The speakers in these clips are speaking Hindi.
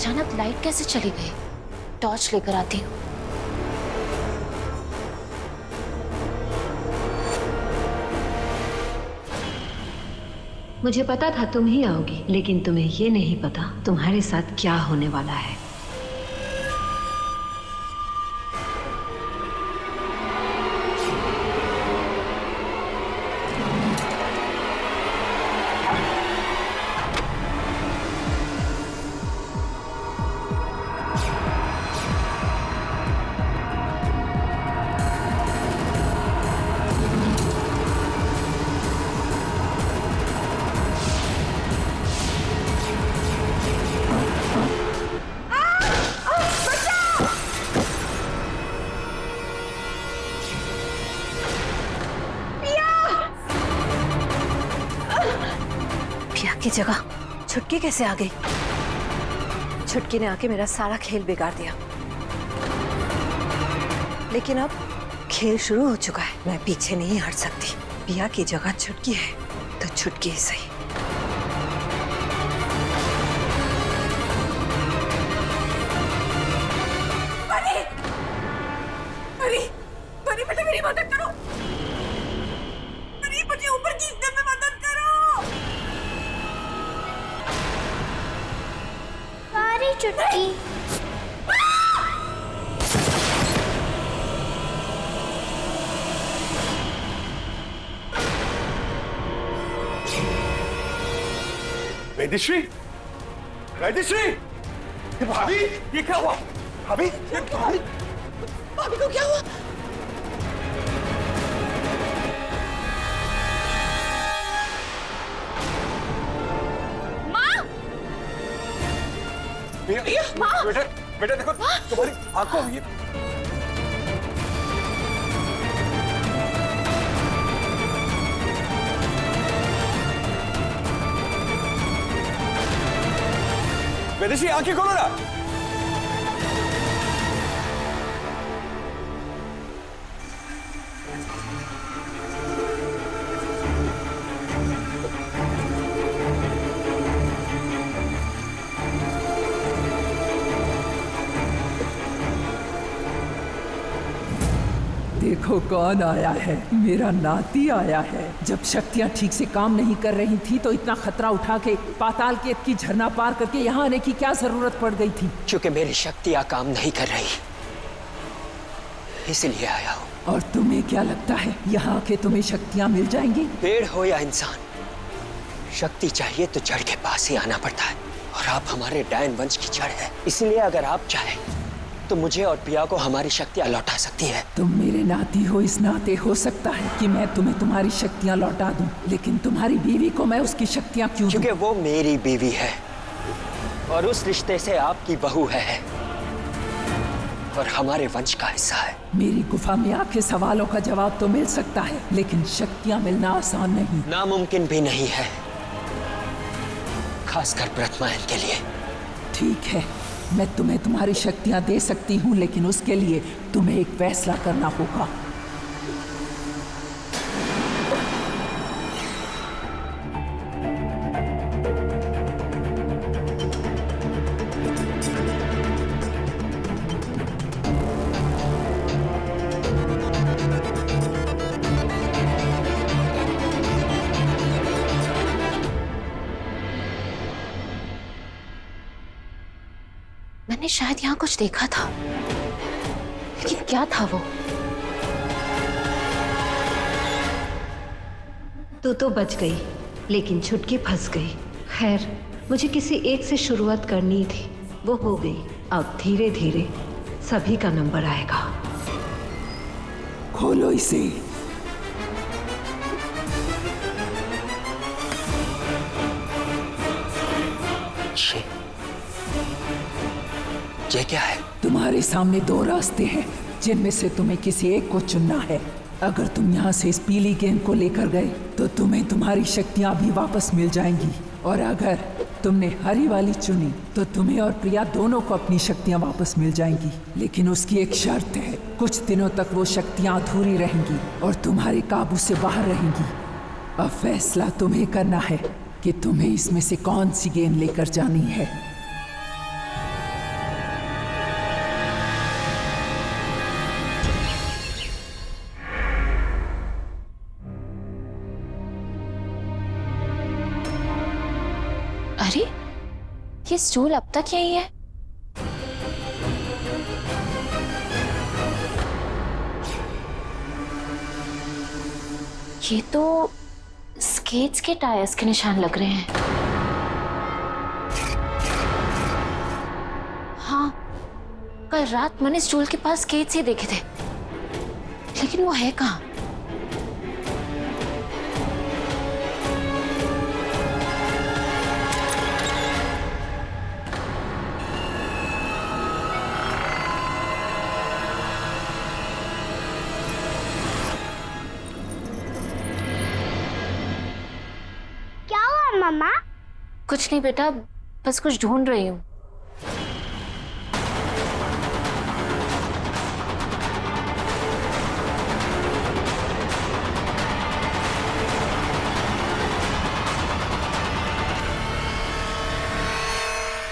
अचानक लाइट कैसे चली गई? टॉर्च लेकर आती हूँ। मुझे पता था तुम ही आओगी, लेकिन तुम्हें ये नहीं पता तुम्हारे साथ क्या होने वाला है। की जगह छुटकी कैसे आ गई? छुटकी ने आके मेरा सारा खेल बिगाड़ दिया। लेकिन अब खेल शुरू हो चुका है, मैं पीछे नहीं हट सकती। पिया की जगह छुटकी है तो छुटकी ही सही। परी, परी, परी बेटा मेरी मदद करो। परी मुझे ऊपर खींचने में मदद करो। सारी चुटकी वैदेश्री, वैदेश्री, भाभी ये क्या हुआ? भाभी, भाभी, भाभी को क्या हुआ? बेटा, बेटा देखो तुम्हारी आंखों में वैदेश्री आंखें खोलो ना। देखो कौन आया है, मेरा नाती आया है। जब शक्तियाँ ठीक से काम नहीं कर रही थी तो इतना खतरा उठा के पाताल के की झरना पार करके यहाँ आने की क्या जरूरत पड़ गई थी? क्योंकि मेरी शक्तियाँ काम नहीं कर रही, इसलिए आया हूँ। और तुम्हें क्या लगता है यहाँ आके तुम्हें शक्तियाँ मिल जाएंगी? पेड़ हो या इंसान, शक्ति चाहिए तो जड़ के पास ही आना पड़ता है, और आप हमारे डायन वंश की जड़ है। इसलिए अगर आप चाहें तो मुझे और पिया को हमारी शक्तियाँ लौटा सकती है। तुम मेरे नाती हो, इस नाते हो सकता है कि मैं तुम्हें तुम्हारी शक्तियाँ लौटा दूं, लेकिन तुम्हारी बीवी को मैं उसकी शक्तियाँ क्यों दूं? क्योंकि वो मेरी बीवी है और उस रिश्ते से आपकी बहू है और हमारे वंश का हिस्सा है। मेरी गुफा में आके सवालों का जवाब तो मिल सकता है, लेकिन शक्तियाँ मिलना आसान नहीं। नामुमकिन भी नहीं है, खासकर ब्रह्मायन के लिए। ठीक है, मैं तुम्हें तुम्हारी शक्तियां दे सकती हूँ, लेकिन उसके लिए तुम्हें एक फैसला करना होगा। मैंने शायद यहाँ कुछ देखा था, लेकिन क्या था वो? तू तो बच गई, लेकिन छुटकी फंस गई। खैर, मुझे किसी एक से शुरुआत करनी थी, वो हो गई। अब धीरे धीरे सभी का नंबर आएगा। खोलो इसे। ये क्या है? तुम्हारे सामने दो रास्ते हैं, जिनमें से तुम्हें किसी एक को चुनना है। अगर तुम यहाँ से इस पीली गेंद को लेकर गए तो तुम्हें तुम्हारी शक्तियाँ भी वापस मिल जाएंगी, और अगर तुमने हरी वाली चुनी तो तुम्हें और प्रिया दोनों को अपनी शक्तियाँ वापस मिल जाएंगी। लेकिन उसकी एक शर्त है, कुछ दिनों तक वो शक्तियाँ अधूरी रहेंगी और तुम्हारे काबू से बाहर रहेंगी। अब फैसला तुम्हें करना है कि तुम्हें इसमें से कौन सी गेंद लेकर जानी है। ये स्टूल अब तक यही है? ये तो स्केट्स के टायर्स के निशान लग रहे हैं। हाँ, कल रात मैंने स्टूल के पास स्केट्स ही देखे थे, लेकिन वो है कहाँ? मम्मा? कुछ नहीं बेटा, बस कुछ ढूंढ रही हूँ।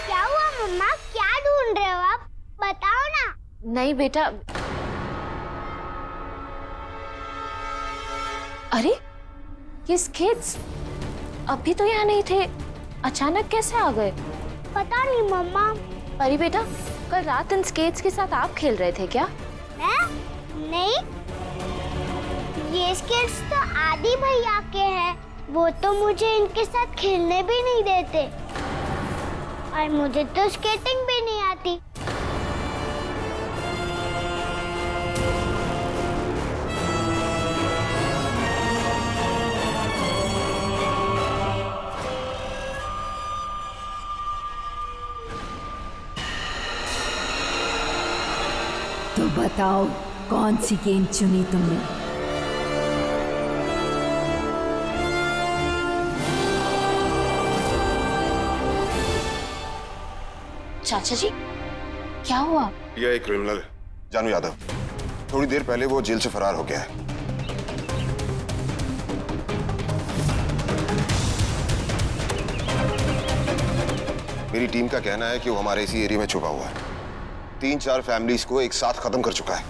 क्या हुआ मम्मा? क्या ढूंढ रहे हो आप? बताओ ना। नहीं बेटा। अरे ये स्केट्स अभी तो यहाँ नहीं थे, अचानक कैसे आ गए? पता नहीं मम्मा। परी बेटा, कल रात इन स्केट्स के साथ आप खेल रहे थे क्या? मैं? नहीं, ये स्केट्स तो आदि भैया के हैं। वो तो मुझे इनके साथ खेलने भी नहीं देते, और मुझे तो स्केटिंग भी नहीं आती। तो बताओ कौन सी गेम चुनी तुमने? चाचा जी, क्या हुआ? यह एक क्रिमिनल है, जानू यादव। थोड़ी देर पहले वो जेल से फरार हो गया है। मेरी टीम का कहना है कि वो हमारे इसी एरिया में छुपा हुआ है। 3-4 फैमिलीज को एक साथ खत्म कर चुका है।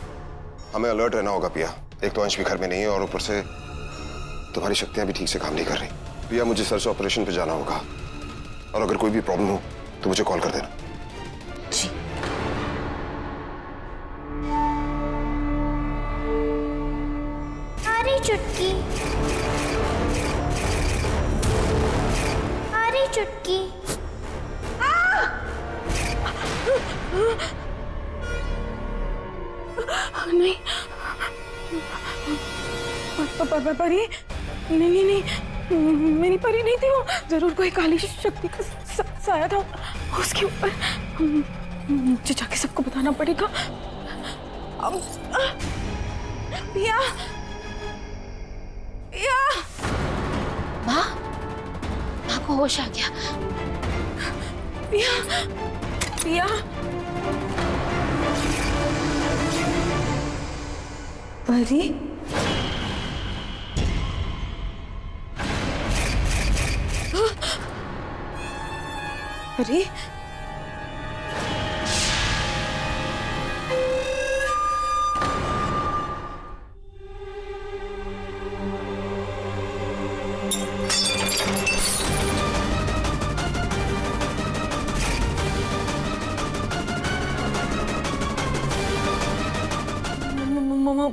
हमें अलर्ट रहना होगा पिया। एक तो अंश भी घर में नहीं है और ऊपर से तुम्हारी शक्तियां भी ठीक से काम नहीं कर रही। पिया, मुझे सर्च ऑपरेशन पे जाना होगा, और अगर कोई भी प्रॉब्लम हो तो मुझे कॉल कर देना। जी। अरे चुटकी, अरे चुटकी। नहीं, परी नहीं, मेरी परी नहीं थी वो। जरूर कोई काली शक्ति का साया था उसके ऊपर। मुझे जाके सबको बताना पड़ेगा। पिया, पिया। माँ को होश आ गया। पिया, पिया। परी? परी?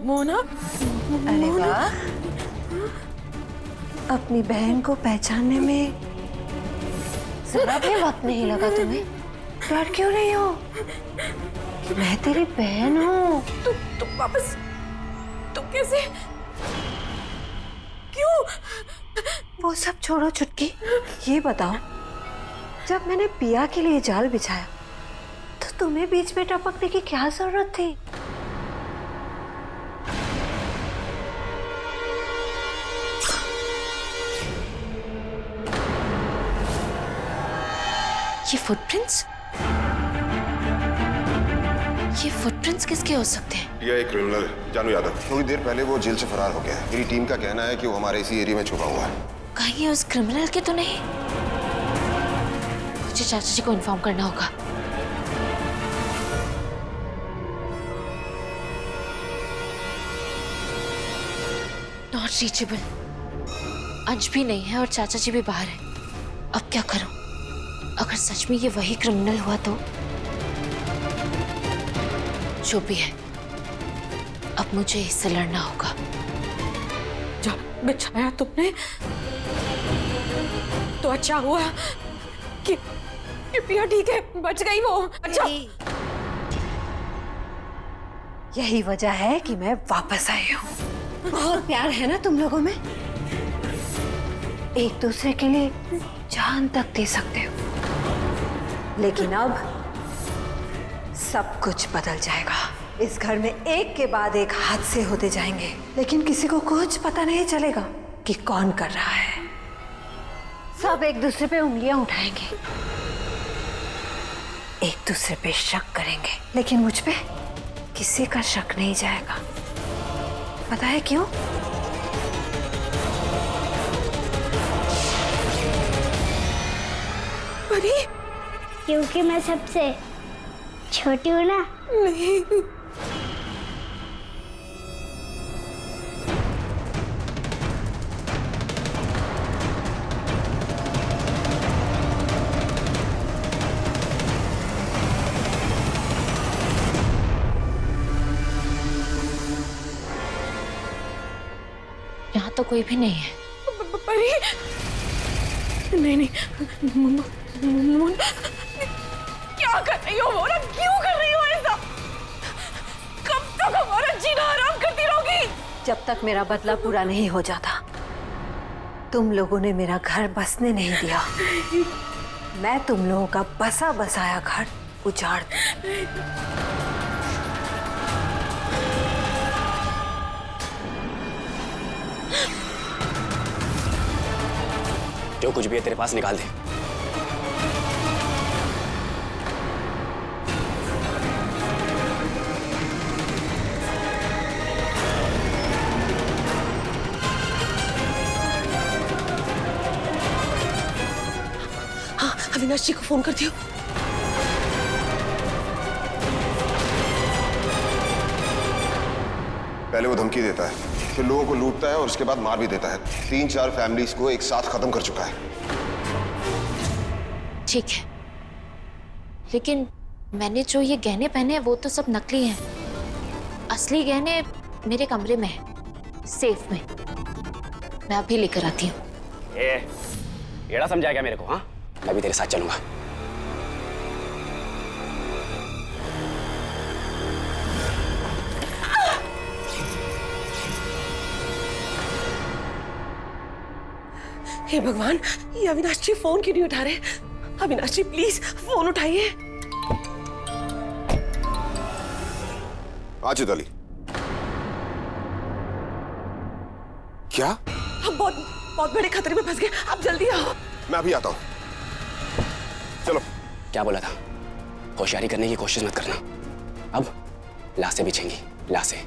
मोना? अरे वाह, अपनी बहन को पहचानने में जरा भी वक्त नहीं लगा तुम्हें। डर क्यों रही हो? मैं तेरी बहन हूँ। तुम वापस, तुम कैसे? क्यों? वो सब छोड़ो चुटकी, ये बताओ, जब मैंने पिया के लिए जाल बिछाया तो तुम्हें बीच में टपकने की क्या जरूरत थी? ये फुटप्रिंट्स किसके हो सकते हैं? यह एक क्रिमिनल है, जानू यादव। थोड़ी देर पहले वो जेल से फरार हो गया है। मेरी टीम का कहना है कि वो हमारे इसी एरिया में छुपा हुआ है। कहीं ये उस क्रिमिनल के तो नहीं? मुझे चाचा जी को इन्फॉर्म करना होगा। Not reachable. अंश भी नहीं है और चाचा जी भी बाहर है। अब क्या करूं? अगर सच में ये वही क्रिमिनल हुआ तो जो भी है, अब मुझे इससे लड़ना होगा। जब बिछाया तुमने तो अच्छा हुआ कि पिया ठीक है, बच गई वो। अच्छा, यही वजह है कि मैं वापस आई हूँ। बहुत प्यार है ना तुम लोगों में, एक दूसरे के लिए जान तक दे सकते हो। लेकिन अब सब कुछ बदल जाएगा। इस घर में एक के बाद एक हादसे होते जाएंगे, लेकिन किसी को कुछ पता नहीं चलेगा कि कौन कर रहा है। सब एक दूसरे पे उंगलियां उठाएंगे, एक दूसरे पे शक करेंगे, लेकिन मुझ पे किसी का शक नहीं जाएगा। पता है क्यों? परी, क्योंकि मैं सबसे छोटी हूँ ना। नहीं, यहाँ तो कोई भी नहीं है। परी, नहीं नहीं, क्या कर रही हो मोना? क्यों कर रही हो ऐसा? कब तक हमारा जीना हराम करती रहोगी? जब तक मेरा बदला पूरा नहीं हो जाता, तुम लोगों ने मेरा घर बसने नहीं दिया। मैं तुम लोगों का बसा बसाया घर उजाड़ दूं। जो कुछ भी है तेरे पास निकाल दे। हाँ, अविनाश जी को फोन कर दियो। पहले वो धमकी देता है, फिर लोगों को लूटता है और उसके बाद मार भी देता है। 3-4 फैमिलीज को एक साथ खत्म कर चुका है। ठीक है, लेकिन मैंने जो ये गहने पहने हैं वो तो सब नकली हैं। असली गहने मेरे कमरे में है, सेफ में। मैं अभी लेकर आती हूँ। एड़ा समझा क्या मेरे को? हाँ, मैं भी तेरे साथ चलूंगा। हे भगवान, ये अविनाश जी फोन क्यों नहीं उठा रहे? अविनाश जी प्लीज फोन उठाइए। आजिद अली, क्या? हम बहुत बड़े खतरे में फंस गए, आप जल्दी आओ। मैं अभी आता हूं। चलो। क्या बोला था? होशियारी करने की कोशिश मत करना। अब लाशें बिछेंगी, लाशें।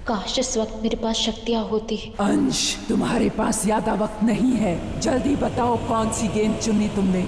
काश इस वक्त मेरे पास शक्तियां होती। अंश, तुम्हारे पास ज्यादा वक्त नहीं है। जल्दी बताओ कौन सी गेंद चुनी तुमने?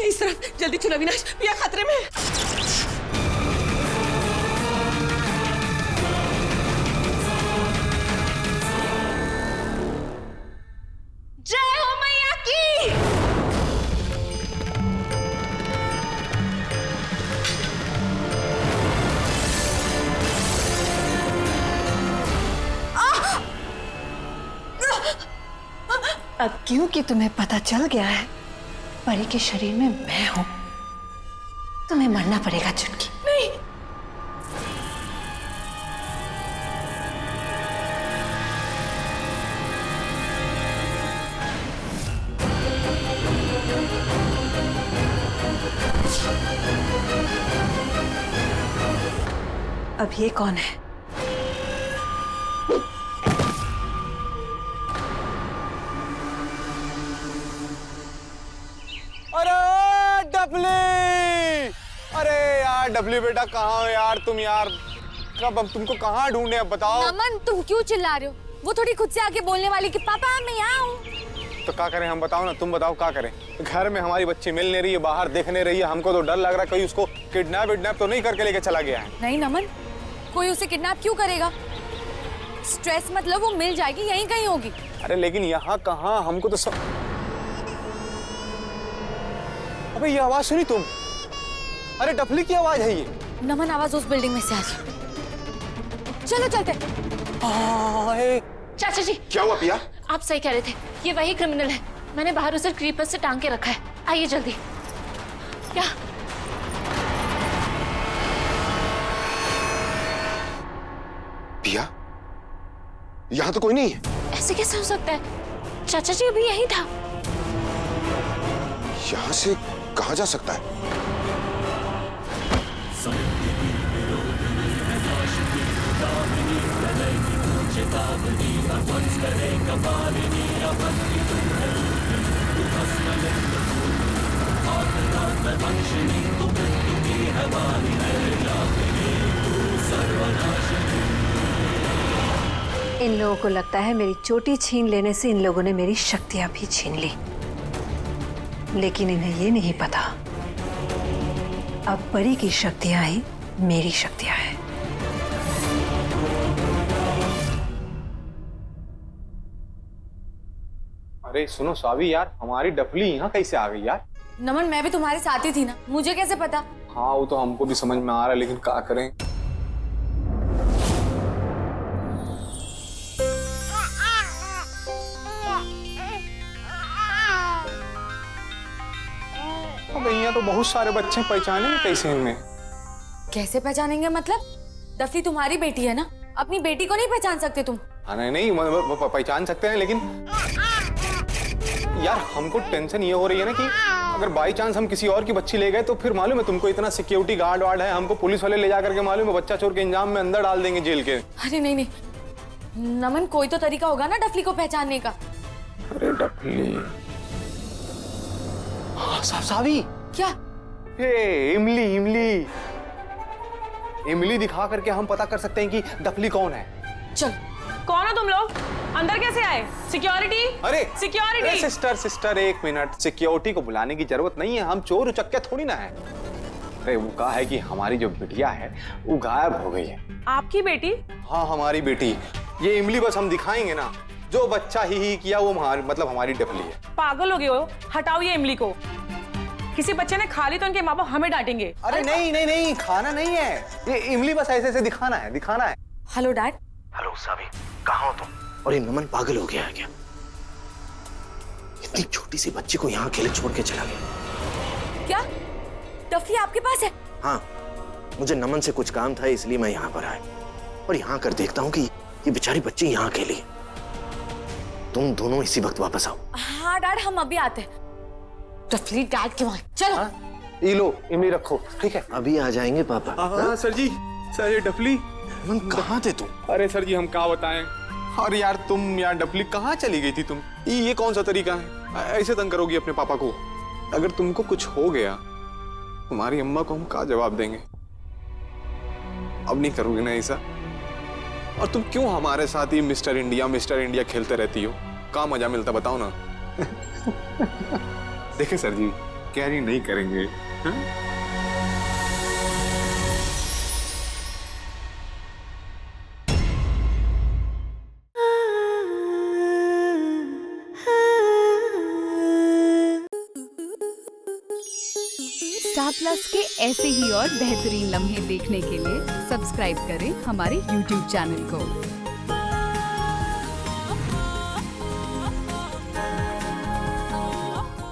इस तरफ जल्दी चलो अविनाश, पिया खतरे में है। जय हो मैया की। अब क्योंकि तुम्हें पता चल गया है परी के शरीर में मैं हूं, तुम्हें मरना पड़ेगा चुटकी। नहीं, अब ये कौन है? अरे डफली! अरे यार डफली बेटा कहाँ हो यार तुम यार? कब हम तुमको कहाँ ढूंढे अब बताओ। नमन तुम क्यों चिल्ला रहे हो? वो थोड़ी खुद से आके बोलने वाली कि पापा मैं यहाँ हूँ। तो क्या करें हम, बताओ ना, तुम बताओ क्या करें। घर में हमारी बच्ची मिल नहीं रही है, बाहर देख नहीं रही है, हमको तो डर लग रहा है कहीं उसको किडनैप तो नहीं करके लेके चला गया है। नहीं नमन, कोई उसे किडनैप क्यों करेगा? स्ट्रेस मतलब वो मिल जाएगी, यहीं कहीं होगी। अरे लेकिन यहाँ कहाँ, हमको तो सब... अबे ये आवाज सुनी तुम? अरे डफली की आवाज है ये। नमन आवाज उस बिल्डिंग में से आ रही। चलो चलते। चाचा जी क्या हुआ पिया? आप सही कह रहे थे, ये वही क्रिमिनल है। मैंने बाहर उसे क्रीपर से टांग के रखा है। आइए जल्दी। क्या? पिया, यहाँ तो कोई नहीं है। ऐसे कैसे हो सकता है? चाचा जी अभी यही था। यहाँ से कहाँ जा सकता है? इन लोगों को लगता है मेरी चोटी छीन लेने से इन लोगों ने मेरी शक्तियां भी छीन ली, लेकिन इन्हें ये नहीं पता अब परी की शक्तियां ही मेरी शक्तियां हैं। अरे सुनो सावी यार, हमारी डफली यहाँ कैसे आ गई यार? नमन मैं भी तुम्हारे साथ ही थी ना, मुझे कैसे पता? हाँ वो तो हमको भी समझ में आ रहा है, लेकिन क्या करें। अब यहाँ तो बहुत सारे बच्चे, पहचानेंगे कैसे इनमें? कैसे पहचानेंगे मतलब? डफली तुम्हारी बेटी है ना, अपनी बेटी को नहीं पहचान सकते तुम? नहीं नहीं पहचान सकते हैं, लेकिन यार हमको टेंशन ये हो रही है ना कि अगर बाई चांस हम किसी और की बच्ची ले गए तो फिर मालूम है तुमको, इतना सिक्योरिटी गार्ड वार्ड है, हमको पुलिस वाले ले जा करके मालूम है बच्चा चोर के इंजाम में अंदर डाल देंगे जेल के। अरे नहीं नहीं नमन, कोई तो तरीका होगा ना डफली को पहचानने का। अरे डफली, हाँ सावी। क्या? इमली इमली इमली दिखा करके हम पता कर सकते हैं कि डफली कौन है। चल। कौन हो तुम लोग? अंदर कैसे आए? सिक्योरिटी? अरे सिक्योरिटी! सिस्टर एक मिनट, सिक्योरिटी को बुलाने की जरूरत नहीं है, हम चोर उचक्के थोड़ी ना है। अरे वो कहा है कि हमारी जो बिटिया है वो गायब हो गई है। आपकी बेटी? हाँ हमारी बेटी। ये इमली बस हम दिखाएंगे ना, जो बच्चा ही किया वो मतलब हमारी डफली है। पागल हो गए हो? हटाओ ये इमली को। किसी बच्चे ने खा ली तो उनके माँ बाप हमें डांटेंगे। अरे नहीं खाना नहीं है, ये इमली बस ऐसे दिखाना है। Hello dad. हेलो सावी, कहाँ हो तुम? और ये नमन पागल हो गया है क्या? इतनी छोटी सी बच्ची को यहाँ अकेले छोड़ के चला गया। क्या डफली आपके पास है? हाँ, मुझे नमन से कुछ काम था इसलिए मैं यहाँ पर आया, और यहाँ कर देखता हूँ कि ये बेचारी बच्ची यहाँ अकेली है। तुम दोनों इसी वक्त वापस आओ। हाँ डैड, हम अभी आते हैं। डफली डैड के वहां चलो। ये लो इमली रखो, ठीक है? अभी आ जाएंगे पापा। हाँ सर जी। सर ये डफली कहाँ थे तुम? अरे सर जी हम क्या बताएं। और यार तुम यार डफली कहाँ चली गई थी तुम? ये कौन सा तरीका है? ऐसे तंग करोगी अपने पापा को? अगर तुमको कुछ हो गया तुम्हारी अम्मा को हम क्या जवाब देंगे? अब नहीं करोगे ना ऐसा? और तुम क्यों हमारे साथ ही मिस्टर इंडिया खेलते रहती हो? क्या मजा मिलता बताओ ना। देखे सर जी, कैरी नहीं करेंगे। स्टार प्लस के ऐसे ही और बेहतरीन लम्हे देखने के लिए सब्सक्राइब करें हमारे YouTube चैनल को।